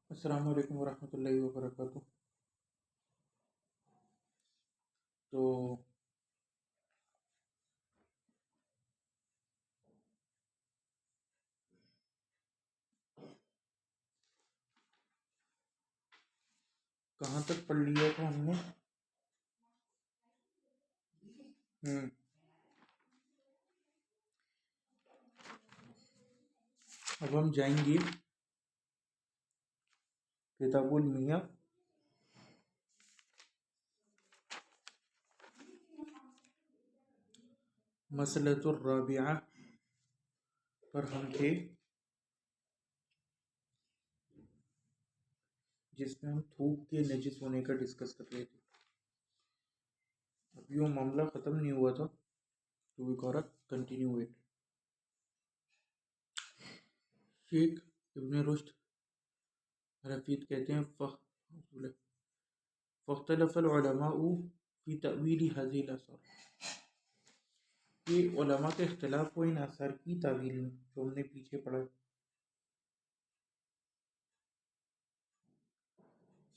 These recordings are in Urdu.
السلام علیکم ورحمۃ اللہ وبرکاتہ۔ تو کہاں تک پڑھ لیا تھا ہم نے؟ ہم، اب ہم جائیں گے کتاب المیہ مسئلۃ الرابعہ پر ہم تھے، جس میں ہم تھوک کے نجس ہونے کا ڈسکس کر رہے تھے۔ ابھی وہ معاملہ ختم نہیں ہوا تھا، تو وی گوٹا کنٹینیو اٹ۔ شیخ ابن رشد حفیظ کہتے ہیں فاختلف العلماء فی تأویل هذه الاثار، یہ علماء کا اختلاف ہوا ان آثار کی تعویل میں جو ہم نے پیچھے پڑھا۔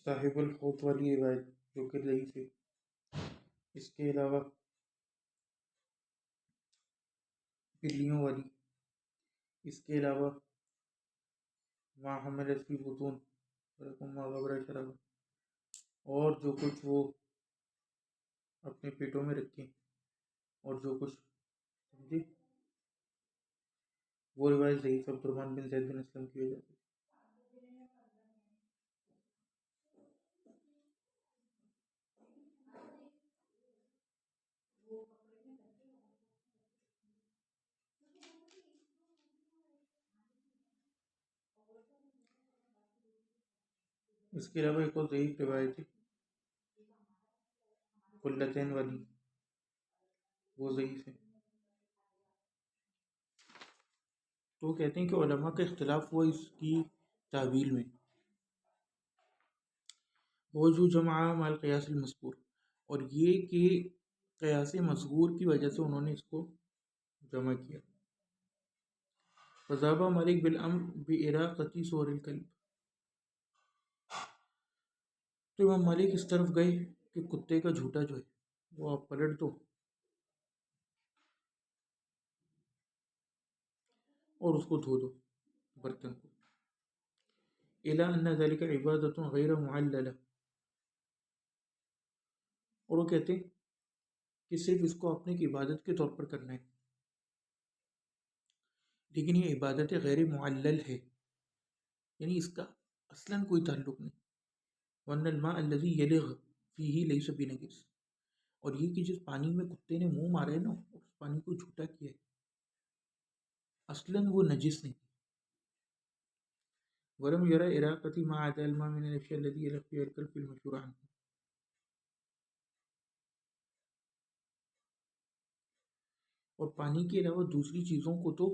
صاحب الحوت والی روایت جو کہ ضعیف ہے، اس کے علاوہ بلیوں والی، اس کے علاوہ ما حملت فی بطون ما غبر شرابہ، اور جو کچھ وہ اپنے پیٹوں میں رکھیں، اور جو کچھ سمجھے، وہ روایت ضعیف عبدالرحمن بن زید بن اسلم کی وجہ سے۔ اس کے علاوہ ایک اور ضعیف روایت ہے قلتین والی، وہ ضعیف ہے۔ تو کہتے ہیں کہ علماء کا اختلاف ہوا اس کی تعویل میں، وہ جو جمع مال قیاس المذکور، اور یہ کہ قیاس مذکور کی وجہ سے انہوں نے اس کو جمع کیا۔ فذهب مالک بالامر باراقۃ صور الکلب، تو امام مالک اس طرف گئے کہ کتے کا جھوٹا جو ہے وہ آپ پلٹ دو اور اس کو دھو دو برتن کو، الی ان ذلک عبادۃ غیر معللہ، اور وہ کہتے ہیں کہ صرف اس کو اپنے کی عبادت کے طور پر کرنا ہے، لیکن یہ عبادت غیر معلل ہے، یعنی اس کا اصلاً کوئی تعلق نہیں۔ وَأَنَّ الْمَاءَ الَّذِي يَلِغْ فِيهِ لَيْسَ بِنَجِسٍ، اور یہ کہ جس پانی میں کتے نے منہ مارا ہے نا، اس پانی کو جھوٹا کیا ہے، اصلاً وہ نجس نہیں۔ وَلَمْ يَرَ إِرَاقَةِ مَا عَدَا الْمَاءِ مِنَ الْأَشْيَاءِ الَّتِي يَلِغْ فِيهَا الْكَلْبُ الْمَشْهُورِ عَنْهُ، اور پانی کے علاوہ دوسری چیزوں کو تو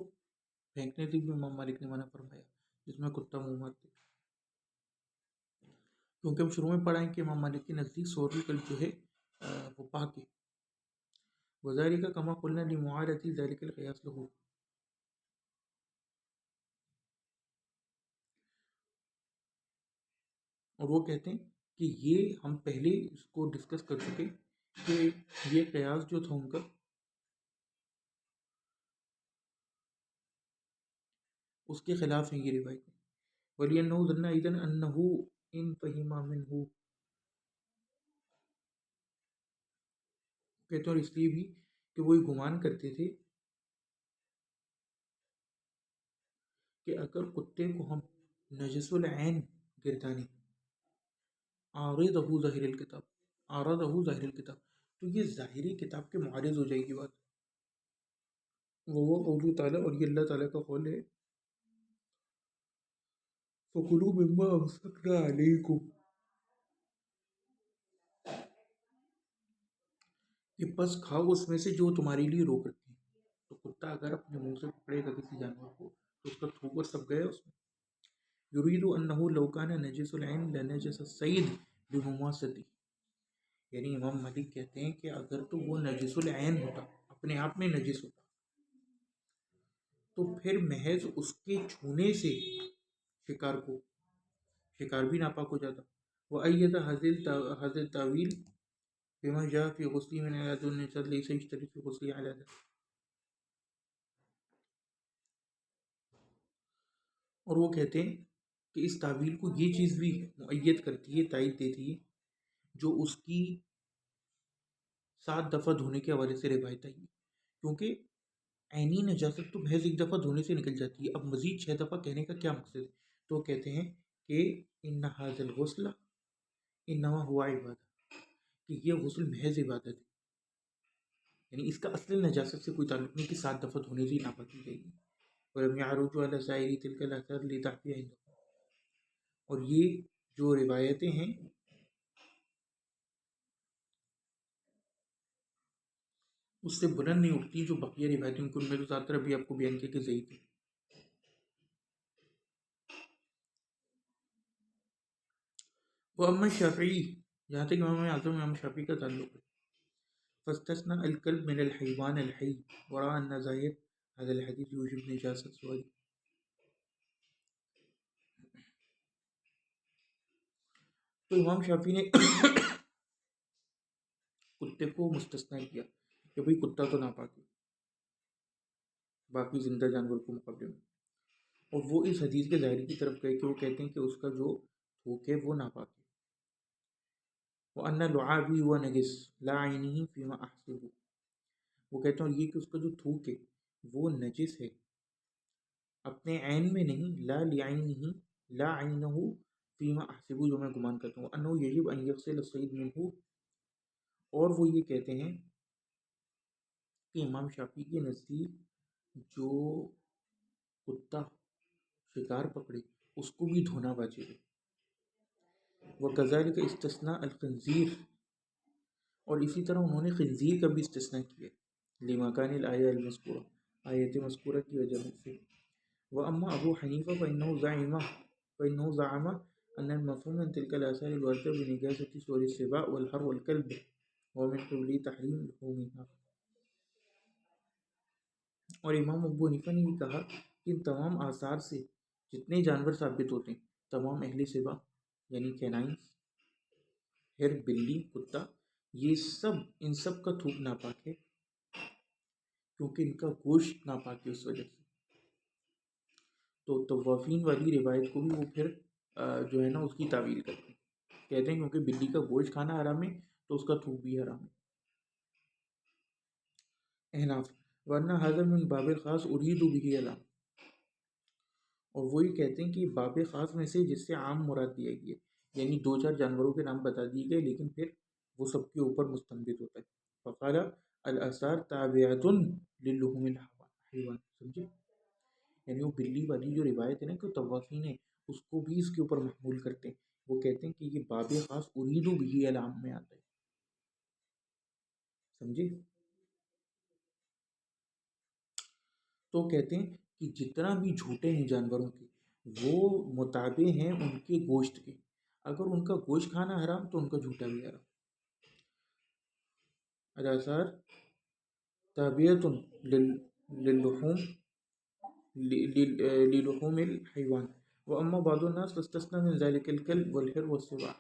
پھینکنے سے بھی امام مالک نے منع فرمایا جس میں کتا منہ مارتے، کیونکہ ہم شروع میں پڑھائیں کہ امام مالک کے نزدیک صور الکلب جو ہے وہ پاک ہے۔ وَذَلِكَ كَمَا قُلْنَا لِمُعَارَضِ ذَلِكَ الْقِيَاسِ لَهُ، اور وہ کہتے ہیں کہ یہ ہم پہلے اس کو ڈسکس کر چکے کہ یہ قیاس جو تھا ان کا اس کے خلاف ہیں یہ روایت۔ وَلِأَنَّهُ ظَنَّ أَيْضًا أَنَّهُ إِنْ فَهِمَ مِنْهُ، کہتے ہیں اور اس لیے بھی کہ وہ گمان کرتے تھے کہ اگر کتے کو ہم نجس العین گردانے عارضہ ظاہر الکتاب، عارضہ ظاہر الکتاب، تو یہ ظاہری کتاب کے معارض ہو جائے گی بات۔ وہ قول تعالیٰ، اور یہ اللہ تعالیٰ کا قول ہے، فَكُلُوا مِمَّا أَمْسَكْنَا عَلَيْكُمْ، کہ پس کھاؤ اس میں سے جو تمہارے لیے روک رکھے ہیں۔ تو کتا اگر اپنے منہ سے پکڑے گا کسی جانور کو تو اس کا تھوکر سب گیا اس میں۔ یرید انہ لو کان نجس العین لنجس الصید بمماستی، یعنی امام مالک کہتے ہیں کہ اگر تو وہ نجس العین ہوتا، اپنے آپ میں نجس ہوتا، تو پھر محض اس کے چھونے سے شکار کو شکار بھی ناپاک ہو جاتا. وأيد هذا التأويل بما جاء في غسله من علاج النجاسات ليس يشترط في غسله على ذلك. اور وہ کہتے ہیں کہ اس تعویل کو یہ چیز بھی مؤید کرتی ہے، تائید دیتی ہے، جو اس کی 7 دفعہ دھونے کے حوالے سے روایت آئی ہے، کیونکہ عینی نجاست تو محض ایک دفعہ دھونے سے نکل جاتی ہے. اب مزید 6 دفعہ کہنے کا کیا مقصد ہے؟ تو کہتے ہیں کہ ان هذا الغسل انما هو عبادہ، کہ یہ غسل محض عبادت ہے، یعنی اس کا اصل نجاست سے کوئی تعلق نہیں کہ 7 دفعہ دھونے سے ہی ناپاکی جائے گی. ولم يعرج على سائر تلك الآثار لضعفها عندهم. اور یہ جو روایتیں ہیں اس سے بلند نہیں اٹھتی جو بقیہ روایتیں، ان میں تو زیادہ تر ابھی آپ کو بیان کیا کہ ضعیف ہے. وہ اما شافعی، جہاں تک امام اعظم امام شافعی کا تعلق ہے، فاستثنى الكلب من الحيوان الحي ورأى أن ظاهر هذا الحديث يوجب نجاسة سؤال. تو امام شافعی نے کتے کو مستثنا کیا کہ بھئی کتا تو ناپاک ہے باقی زندہ جانور کو مقابلے میں، اور وہ اس حدیث کے ظاہر کی طرف گئے کہ وہ کہتے ہیں کہ اس کا جو تھوک ہے وہ ناپاک ہے. وَأَنَّ لُعَابِهِ هُوَ نَجِسٌ لَا عَيْنِهِ فِيمَا أَحْسِبُ. وہ کہتے ہیں یہ کہ اس کا جو تھوک ہے وہ نجس ہے اپنے عین میں نہیں، لا لعینہ، لا عینہ فیما احسب، جو میں گمان کرتا ہوں، انہ یجب ان یغسل الصید منہ. اور وہ یہ کہتے ہیں کہ امام شافعی کے نزدیک جو کتا شکار پکڑے اس کو بھی دھونا واجب ہے. وکذالک استثناء الخنزیر، اور اسی طرح انہوں نے خنزیر کا بھی استثناء کیا لمکان الآیہ المذکورہ، آیت مذکورہ کی وجہ سے. وأما أبو حنيفة فإنه زعم أن المفهوم من تلك الآثار الواردة بنجاسة سور السباع والحر والكلب ومن قبله تحريم لحومها. اور امام ابو حنیفہ نے بھی کہا کہ ان تمام آثار سے جتنے جانور ثابت ہوتے ہیں، تمام اہل سباع یعنی کینائنز، ہر، بلی، کتا، یہ سب، ان سب کا تھوک ناپاک ہے کیونکہ ان کا گوشت ناپاک ہے اس وجہ سے. تو طوافین والی روایت کو بھی وہ پھر جو ہے نا اس کی تعویل کرتے ہیں، کہتے ہیں کیونکہ بلی کا گوشت کھانا حرام ہے تو اس کا تھوک بھی حرام ہے. احناف، ورنہ حاضر من باب خاص ارید به العام، اور وہی کہتے ہیں کہ باب خاص میں سے جس سے عام مراد دیا گیا، یعنی 2-4 جانوروں کے نام بتا دیے گئے لیکن پھر وہ سب کے اوپر مستنبت ہوتا ہے. فقال الاثار تابعۃ للحوم الحیوان. سمجھے؟ یعنی وہ بلی والی جو روایت ہے نا کہ طوافین ہے، اس کو بھی اس کے اوپر محمول کرتے ہیں. وہ کہتے ہیں کہ یہ باب خاص ارید به العام میں آتا ہے. سمجھے؟ تو کہتے ہیں کہ جتنا بھی جھوٹے ہیں جانوروں کے وہ متابع ہیں ان کے گوشت کے، اگر ان کا گوشت کھانا حرام تو ان کا جھوٹا بھی حرام. الاثار تابعۃ للحوم للحوم الحیوان واما بعض الناس فاستثنى من ذلك الكلب والحر والسباع.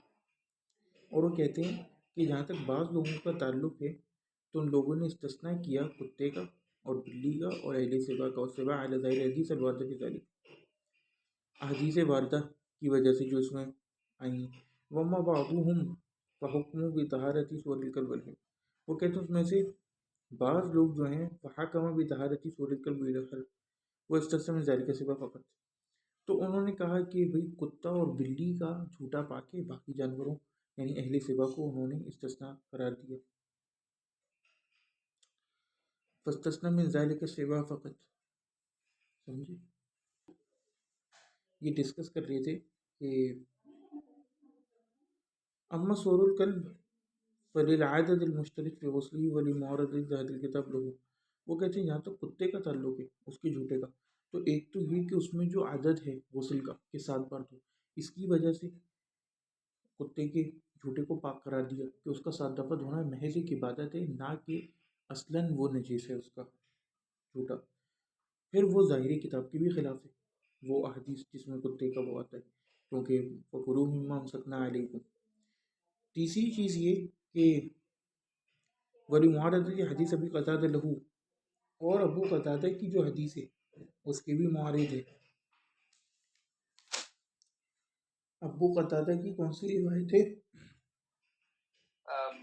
اور وہ کہتے ہیں کہ جہاں تک بعض لوگوں کا تعلق ہے تو ان لوگوں نے استثناء کیا کتے کا اور بلی کا اور اہل سباع کا، اور سباع علی ظاہر حدیث الواردہ فی ذلک، احادیث واردہ کی وجہ سے جو اس میں آئی ہیں. وما بعضهم فحکموا بطہارت سور الکلب والحر. وہ کہتے ہیں اس میں سے بعض لوگ جو ہیں فحکم بطہارت سور الکلب والحر وہ استثناء من ذلک السباع فقط، تو انہوں نے کہا کہ بھئی کتا اور بلی کا جھوٹا پاک ہے، باقی جانوروں یعنی اہل سباع کو انہوں نے استثناء قرار دیا. فاستثنى من ذلك السباع فقط. سمجھے؟ یہ ڈسکس کر رہے تھے کہ اما سور الکلب فللعدد المشترک فی غسله ولمعارضة ذات الکتاب له. وہ کہتے ہیں جہاں تک کتے کا تعلق ہے اس کے جھوٹے کا، تو ایک تو یہ کہ اس میں جو عدد ہے غسل کا کہ 7 بار دھو، اس کی وجہ سے کتے کے جھوٹے کو پاک قرار دیا کہ اس کا 7 دفعہ دھونا محض ایک عبادت ہے، نہ کہ اصلاً وہ نجیس ہے اس کا جھوٹا. پھر وہ ظاہری کتاب کے بھی خلاف ہے، وہ احادیث جس میں کتے کا وہ آتا ہے. کیونکہ فَكُلُوا مِمَّا أَمْسَكْنَا عَلَيْكُمْ۔ تیسری چیز یہ کہ وَلِمُعَارَضَةِ حدیث ابی قتادہ لہو، اور ابو قتادہ کی جو حدیث ہے اس کے بھی معارض ہے۔ ابو قتادہ کی کون سی روایت ہے؟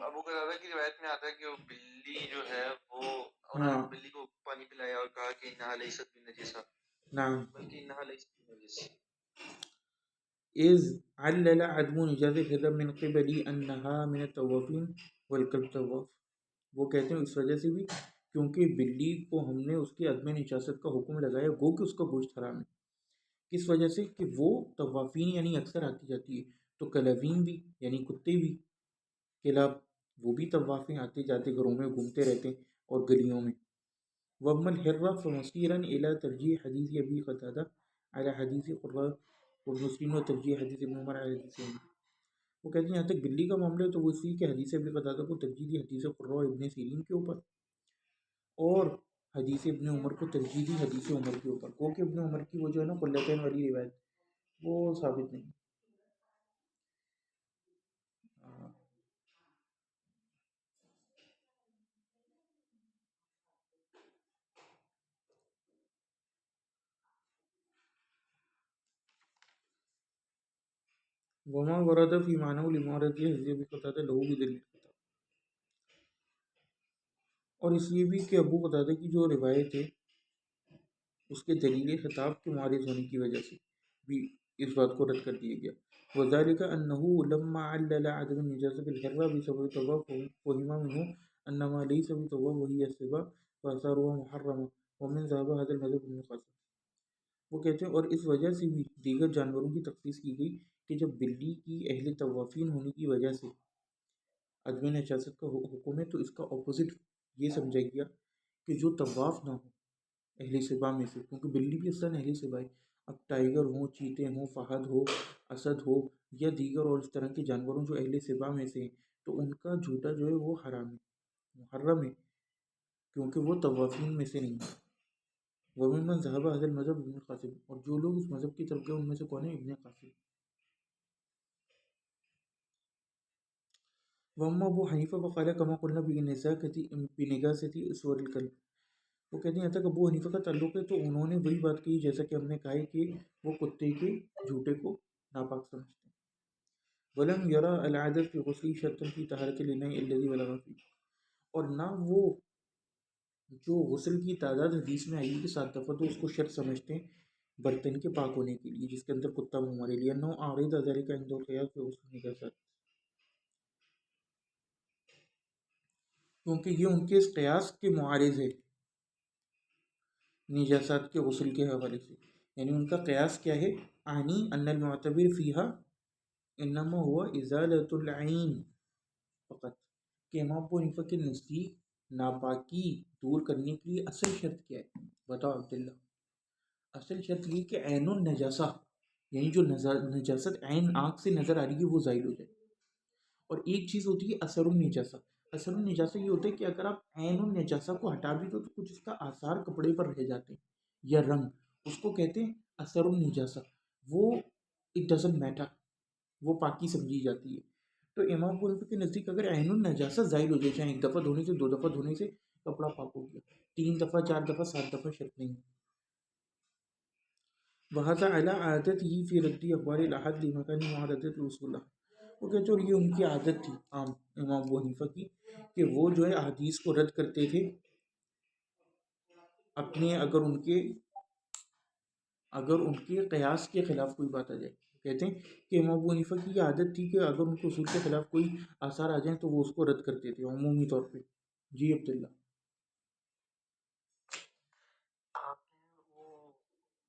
ابو قتادہ کی روایت میں آتا ہے کہ وہ بلی جو ہے وہ ہاں بلی کو پانی پلایا اور کہا کہ انہا لیست بنجسہ، نعم بلکہ انہا لیست بنجس۔ إذ علل عدم نجاز الحرة من قبل أنها من الطوافين والكلب طواف، وہ کہتے ہیں اس وجہ سے بھی کیونکہ بلی کو ہم نے اس کی عدم نجاست کا حکم لگایا، گو کہ اس کا گوشت حرام ہے۔ کس وجہ سے؟ کہ وہ طوافین یعنی اکثر آتی جاتی ہے، تو کلوین بھی یعنی کتے بھی، کلاب وہ بھی طوافیں آتے جاتے گھروں میں گھومتے رہتے ہیں اور گلیوں میں۔ وَأَمَّا الْحِرَّةُ فَمَصِيرًا إِلَى تَرْجِيحِ حَدِيثِ أَبِي قَتَادَةَ عَلَى حَدِيثِ قُرَّةِ وَمُسْلِمٍ وَتَرْجِيحِ حَدِيثِ ابن عمر عَلَى حَدِيثِ عمر۔ وہ کہتے ہیں یہاں تک بلی کا معاملہ ہے تو وہ اس لیے کہ حدیث ابی قتادہ کو ترجیح دی حدیث قرہ اور ابن سیرین کے اوپر، اور حدیث ابن عمر کو ترجیح دی حدیث عمر کے اوپر، کیونکہ ابن عمر کی وہ جو ہے نا قلتین والی روایت وہ ثابت نہیں۔ وما ورد فی معنی لمعارض حدیث ابی قتادہ لہو بدلیل الخطاب، اور اس لیے بھی کہ ابو قتادہ کی جو روایت ہے اس کے دلیل خطاب کے معارض ہونے کی وجہ سے بھی اس بات کو رد کر دیا گیا۔ وَذَلِكَ أَنَّهُ لَمَّا عَلَّلَ عَدَمَ النِّجَاسَةِ بِالْحِرَّةِ بِسَبَبِ الطَّوَافِ فَهِمَ مِنْهُ أَنَّ مَا لَيْسَ بِالطَّوَافِ وَهِيَ السِّبَاءُ فَآثَارُهَا مُحَرَّمَةٌ وَمِنْ ذَهَبَ هَذَا الْمَذْهَبُ ابن قاسم۔ وہ کہتے ہیں اور اس وجہ سے بھی دیگر جانوروں کی تخصیص کی گئی کہ جب بلی کی اہل طوافین ہونے کی وجہ سے عدم نجاست کا حکم ہے تو اس کا اپوزٹ یہ سمجھا گیا کہ جو طواف نہ ہو اہل سبا میں سے، کیونکہ بلی بھی اصلاً اہل سبا ہے، اب ٹائیگر ہوں، چیتے ہوں، فہد ہو، اسد ہو یا دیگر اور اس طرح کے جانوروں جو اہل سبا میں سے ہیں تو ان کا جھوٹا جو ہے وہ حرام ہے، محرم ہے، کیونکہ وہ طوافین میں سے نہیں ہے۔ وَمِمَّنْ ذَهَبَ هَذَا الْمَذْهَبُ ابن قاسم، اور جو لوگ اس مذہب کی طرف گئے ان میں سے کون ہے؟ ابن قاسم۔ وَأَمَّا أَبُو حَنِيفَةَ فَقَالَ كَمَا قُلْنَا بِنِجَاسَةِ سُوَرِ الْكَلْبِ، وہ کہتے ہیں یہاں تک ابو حنیفہ کا تعلق ہے تو انہوں نے وہی بات کی جیسا کہ ہم نے کہا ہے کہ وہ کتے کے جھوٹے کو ناپاک سمجھتے ہیں۔ وَلَمْ يَرَى الْعَادَةَ فِي غُسْلِهِ شَرْطًا فِي طَهَارَةِ الْإِنَاءِ الَّذِي بَلَغَ فِيهِ، اور نہ وہ جو غسل کی تعداد حدیث میں آئی ہے کہ 7 دفعہ تو اس کو شرط سمجھتے ہیں برتن کے پاک ہونے کے لیے جس کے اندر کتا منہ مارے، لِأَنَّهُ عَارِضَ ذَلِكَ عِنْدَ الْقِيَاسِ فِي غُسْلِ النِّجَاسَاتِ، کیونکہ یہ ان کے اس قیاس کے معارض ہے نجاسات کے غسل کے حوالے سے، یعنی ان کا قیاس کیا ہے؟ عنی ان المعتبر فیہا انما ہوا ازالۃ العین فقط، کہ امام ابو حنیفہ کے نزدیک ناپاکی دور کرنے کے لیے اصل شرط کیا ہے؟ بتاؤ عبداللہ۔ اصل شرط یہ کہ عین النجاسہ، یعنی جو نجاست عین آنکھ سے نظر آ رہی ہے وہ ظاہر ہو جائے، اور ایک چیز ہوتی ہے اثر النجاسہ۔ اثر النجاسہ یہ ہوتا ہے کہ اگر آپ عین النجاسہ کو ہٹا بھی دو تو کچھ اس کا آثار کپڑے پر رہ جاتے ہیں یا رنگ، اس کو کہتے ہیں اثر النجاسہ، وہ اٹ ڈزنٹ میٹر، وہ پاکی سمجھی جاتی ہے۔ تو امام ابو حنیفہ کے نزدیک اگر عین النجاسہ ظاہر ہو جائے، چاہے ایک دفعہ دھونے سے، 2 دفعہ دھونے سے کپڑا پاک ہو گیا، 3 دفعہ، 4 دفعہ، 7 دفعہ شرط نہیں۔ وَهَذَا عَلَىٰ عَادَتِهِ فِي رَدِّ أَخْبَارِ الْأَحَادِ لِمَكَانِ مُعَارَضَةِ الرَّسُولِ، وہ کہتے ہیں اور یہ ان کی عادت تھی عام امام ابو حنیفہ کی کہ وہ جو ہے احادیث کو رد کرتے تھے اپنے اگر ان کے قیاس کے خلاف کوئی بات آ جائے۔ کہتے ہیں کہ امام ابو حنیفہ کی یہ عادت تھی کہ اگر ان کو اصول کے خلاف کوئی آثار آ جائیں تو وہ اس کو رد کرتے تھے عمومی طور پہ۔ جی عبداللہ، آپ نے وہ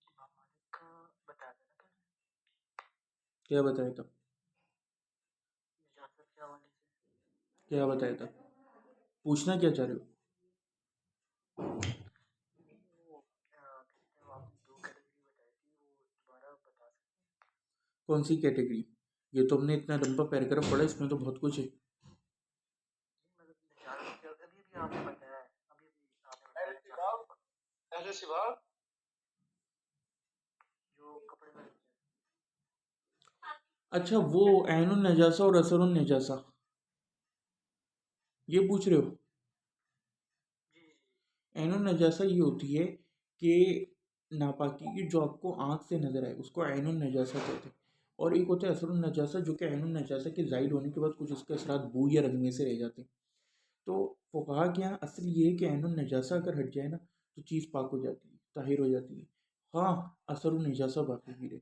امام مالک کا بتایا تھا نا پہلے، کیا بتایا تھا؟ نجاست کے حوالے سے کیا بتایا تھا؟ پوچھنا کیا چاہ رہے ہو؟ وہ کیا کہتے ہیں، آپ نے 2 کیٹیگری بتائی تھی، وہ دوبارہ بتا سکتے ہیں؟ کون سی کیٹیگری؟ یہ تو ہم نے اتنا لمبا پیراگراف پڑھا، اس میں تو بہت کچھ ہے۔ مطلب نجاست کے ابھی بھی آپ نے بتایا ہے، ابھی آپ نے بتایا اہل سباق جو کپڑے میں رہتے ہیں۔ اچھا وہ عین النجاسہ اور اثر النجاسہ یہ پوچھ رہے ہو؟ جی جی عین النجاسہ یہ ہوتی ہے کہ ناپاکی کی جو آپ کو آنکھ سے نظر آئے اس کو عین النجاسہ کہتے ہیں، اور ایک ہوتا ہے اثر النجاسہ جو کہ عین النجاسہ کے ظاہر ہونے کے بعد کچھ اس کے اثرات بو یا رنگ میں سے رہ جاتے ہیں۔ تو فقہا کے یہاں اصل یہ ہے کہ عین النجاسہ اگر ہٹ جائے نا تو چیز پاک ہو جاتی ہے، طاہر ہو جاتی ہے، ہاں اثر النجاسہ باقی بھی رہے۔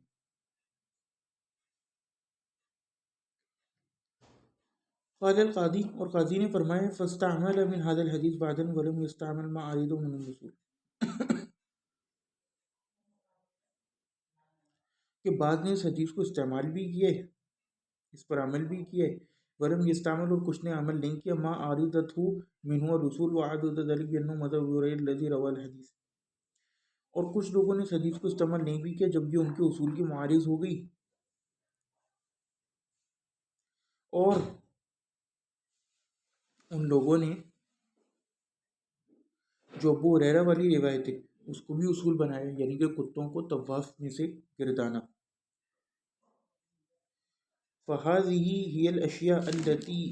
قال القاضی، اور قاضی نے فرمایا فاستعمل من هذا الحديث بعدا ولم يستعمل ما اريد من الوصول، کہ بعد نے اس حدیث کو استعمال بھی کیا ہے، اس پر عمل بھی کیا ہے، ولم يستعمل اور کچھ نے عمل نہیں کیا، ما عارضته منه الرسول وعدد ذلك بانه مذهب غير الذي روى الحديث، اور کچھ لوگوں نے اس حدیث کو استعمال نہیں بھی کیا جب یہ ان کے اصول کی معارض ہو گئی، اور ان لوگوں نے جو ابو ہریرہ والی روایت ہے اس کو بھی اصول بنایا، یعنی کہ کتوں کو طواف میں سے گردانا۔ فهذه هي الاشیاء التي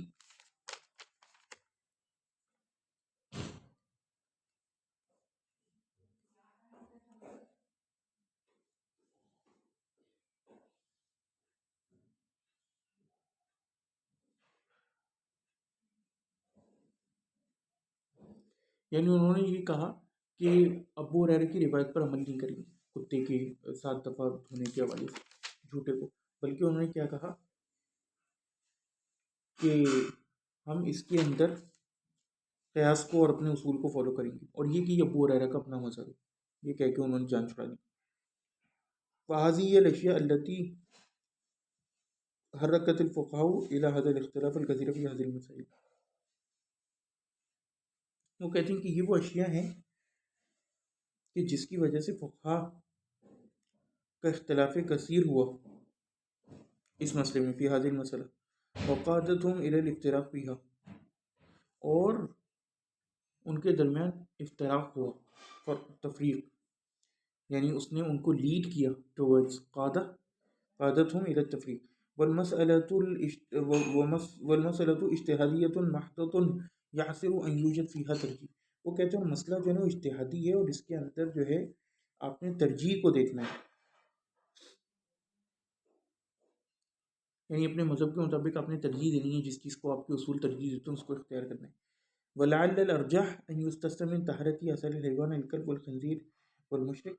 یعنی انہوں نے یہ کہا کہ ابو ہریرہ کی روایت پر عمل نہیں کریں گے کتے کے 7 دفعہ دھونے کے حوالے سے جھوٹے کو، بلکہ انہوں نے کیا کہا کہ ہم اس کے اندر قیاس کو اور اپنے اصول کو فالو کریں گے، اور یہ کہ یہ ابو ہریرہ کا اپنا مذہب ہے، یہ کہہ کے انہوں نے جان چھڑا دی۔ فهذه هي الاشیاء التي حرکت الفقهاء الى هذا الاختلاف الكثير في هذه المسائل، وہ کہتے ہیں کہ یہ وہ اشیاء ہیں کہ جس کی وجہ سے فقہا کا اختلاف کثیر ہوا اس مسئلے میں، فی هذه المسئلہ، وقادتهم الى الافتراق فيها، اور ان کے درمیان افتراق ہوا، تفریق، یعنی اس نے ان کو لیڈ کیا ٹورڈز قادتهم الى التفریق، والمسألة اجتہادیۃ محضۃ یعسر ان یوجد فیہا ترجیح، وہ کہتے ہیں مسئلہ جو ہے نا اجتہادی ہے اور اس کے اندر جو ہے آپ نے ترجیح کو دیکھنا ہے، یعنی اپنے مذہب کے مطابق آپ نے ترجیح دینی ہے، جس چیز کو آپ کے اصول ترجیح دیتے ہیں اس کو اختیار کرنا ہے۔ ولعل الارجح ان یستثنى من طہارت اثر الحیوان الکلب والخنزیر والمشرک،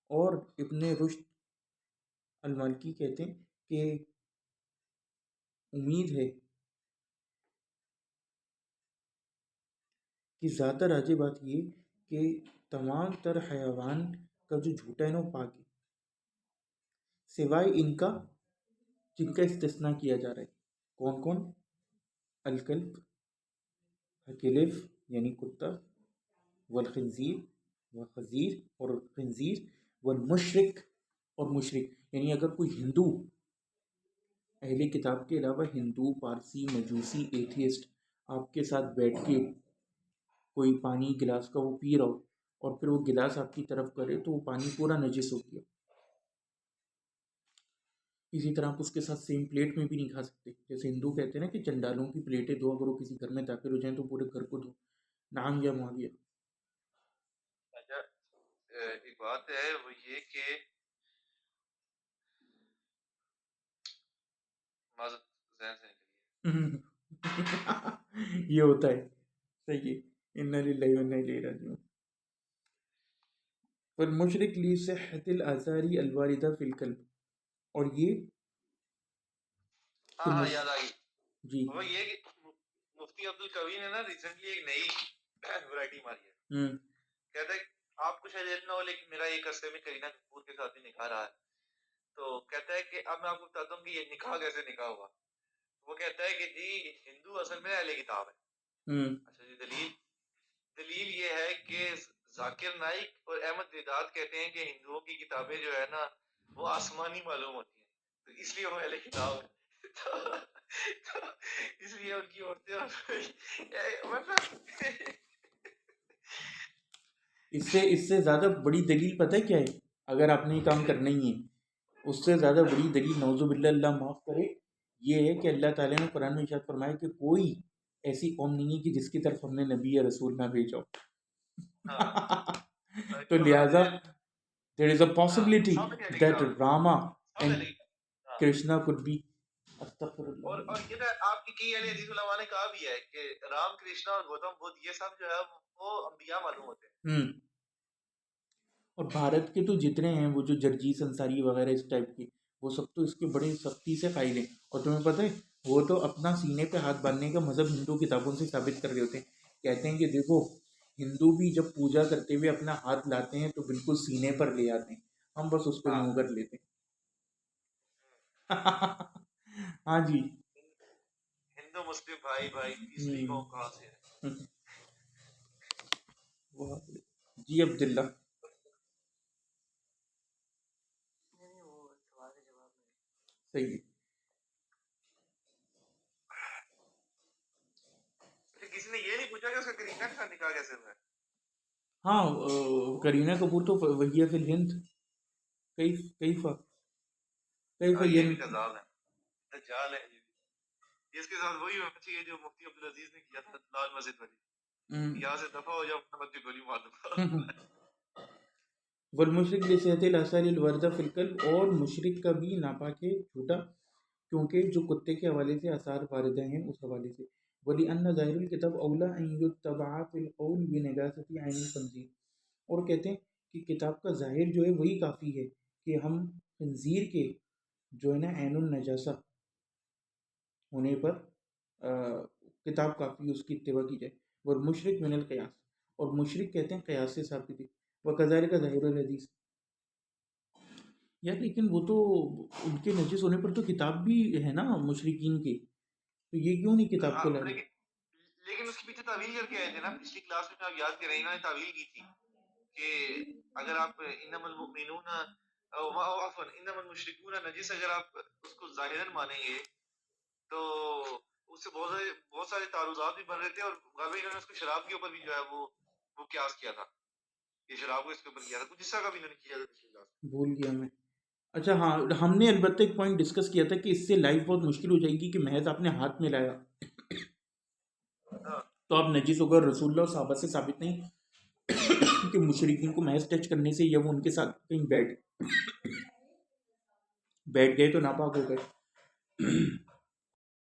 اور ابن رشد المالکی کہتے ہیں کہ امید ہے کہ زیادہ راجح بات یہ کہ تمام تر حیوان کا جو جھوٹا ہے نا وہ پاک ہے، سوائے ان کا جن کا استثناء کیا جا رہا ہے۔ کون کون؟ الکلب، الکلب یعنی کتا، والخنزیر وخنزیر اور خنزیر، والمشرک اور مشرک، یعنی اگر کوئی ہندو، اہل کتاب کے علاوہ ہندو، پارسی، مجوسی، ایتھیسٹ آپ کے ساتھ بیٹھ کے کوئی پانی گلاس کا وہ پی رہا ہو اور پھر وہ گلاس آپ کی طرف کرے تو وہ پانی پورا نجس ہو گیا، اسی طرح آپ اس کے ساتھ سیم پلیٹ میں بھی نہیں کھا سکتے، جیسے ہندو کہتے ہیں نا کہ چنڈالوں کی پلیٹیں دو، اگر وہ کسی گھر میں داخل ہو جائیں تو پورے گھر کو دو، نعم یا معاویہ۔ اچھا ایک بات ہے وہ یہ کہ معذرت ذہن سے نکلی یہ ہوتا ہے، صحیح ہے، انا للہ و انا الیہ راجعون۔ والمشرک لصحۃ الآثار الواردہ فی الکلب، اور یہ کہ ہاں یاد آ گئی، جی وہ یہ کہ مفتی عبد القوی نے نا ریسنٹلی ایک نئی ورائٹی ماری ہے، کہتا ہے آپ کو شاید علم نہ ہو لیکن میرا ایک عرصے میں کرینہ کپور کے ساتھ بھی نکاح رہا ہے، تو کہتا ہے کہ اب میں آپ کو بتاتا ہوں کہ یہ نکاح کیسے نکاح ہوا۔ وہ کہتا ہے کہ جی ہندو اصل میں اہل کتاب ہے۔ اچھا جی، دلیل یہ ہے کہ ذاکر نائک اور احمد دیدات کہتے ہیں کہ ہندوؤں کی کتابیں جو ہے نا وہ آسمانی معلوم ہوتی ہیں، تو اس لیے وہ اہل کتاب ہے، تو اس لیے ان کی عورتیں مطلب اس سے زیادہ بڑی دلیل پتہ ہے کیا ہے، اگر آپ نے یہ کام کرنا ہی ہے اس سے زیادہ بڑی دلیل نعوذ باللہ اللہ معاف کرے یہ ہے کہ اللہ تعالیٰ نے قرآن میں ارشاد فرمایا کہ کوئی ایسی قوم نہیں ہے کہ جس کی طرف ہم نے نبی یا رسول نہ بھیجا ہو. تو لہٰذا there is a possibility that Rama and Krishna could be اور یہ آپ کی کئی حدیث علماء نے کہا بھی ہے کہ رام کرشنا اور گوتم بدھ یہ سب جو ہے وہ انبیاء معلوم ہوتے ہیں. اور بھارت کے تو جتنے ہیں وہ جو جرجیت انصاری وغیرہ اس ٹائپ کی وہ سب تو اس کے بڑے سختی سے قائل ہیں. اور تمہیں پتہ ہے وہ تو اپنا سینے پہ ہاتھ باندھنے کا مذہب ہندو کتابوں سے ثابت کر رہے ہوتے ہیں. کہتے ہیں کہ دیکھو ہندو بھی جب پوجا کرتے ہوئے اپنا ہاتھ لاتے ہیں تو بالکل سینے پر لے آتے ہیں, ہم بس اس کو یوں کر لیتے ہیں. ہاں جی ہندو مسلم بھائی بھائی تیسری قوم کہاں سے ہے. جی عبداللہ صحیح ہے. کسی نے یہ نہیں پوچھا کہ اس کا کرینہ کے ساتھ نکاح کیسے ہوا ہے. ہاں کرینہ کپور تو وہی ہے فی الہند کیفا یہ بھی دجال ہے دجال ہے. اس کے ساتھ وہی ہونا چاہیے جو مفتی عبدالعزیز نے کیا تھا لال مسجد والی, یہاں سے دفع ہو جاؤ اپنا بچے گولی مار دو. والمشرک لصحت الاثار الوردہ فی القلب, اور مشرک کا بھی ناپاک ہے جھوٹا کیونکہ جو کتے کے حوالے سے آثار واردہ ہیں اس حوالے سے. وَلِأَنَّ ظَاهِرُ الْكِتَابِ أَوْلَىٰ أَن يُتَّبَعَ فِي الْقَوْلِ بِنَجَاسَةِ عَيْنِ الْخِنزِيرِ, اور کہتے ہیں کہ کتاب کا ظاہر جو ہے وہی کافی ہے کہ ہم خنزیر کے جو ہے نا عین النجاسہ ہونے پر کتاب کافی اس کی اتباع کی جائے. والمشرک من القیاس, اور مشرک کہتے ہیں قیاس سے ثابت ہے. وَكَذَلِكَ ظَاهِرُ الْحَدِيثِ, یار لیکن وہ تو ان کے نجس ہونے پر تو کتاب بھی ہے نا مشرکین کی, تو یہ کیوں نہیں کتاب کو لا رہے؟ لیکن اس کے پیچھے تعویل کر کے آئے تھے نا پچھلی کلاس میں, آپ یاد کریں انہوں نے تعویل کی تھی کہ اگر آپ انما المؤمنون عفوا انما المشرکون نجس اگر آپ اس کو ظاہراً مانیں گے تو اس سے بہت سارے تعارضات بھی بن رہے تھے, اور غالباً انہوں نے اس کو شراب کے اوپر بھی جو ہے وہ قیاس کیا تھا, یہ شراب کو اس کے اوپر کیا تھا, کچھ اس طرح کا بھی انہوں نے کیا تھا پچھلی کلاس میں. بھول گیا میں. اچھا ہاں ہم نے البتہ ایک پوائنٹ ڈسکس کیا تھا کہ اس سے لائف بہت مشکل ہو جائے گی کہ محض آپ نے ہاتھ میں لایا تو آپ نجس ہو گئے. رسول اللہ اور صحابہ سے ثابت نہیں کہ مشرکین کو محض ٹچ کرنے سے یا وہ ان کے ساتھ کہیں بیٹھ گئے تو ناپاک ہو گئے.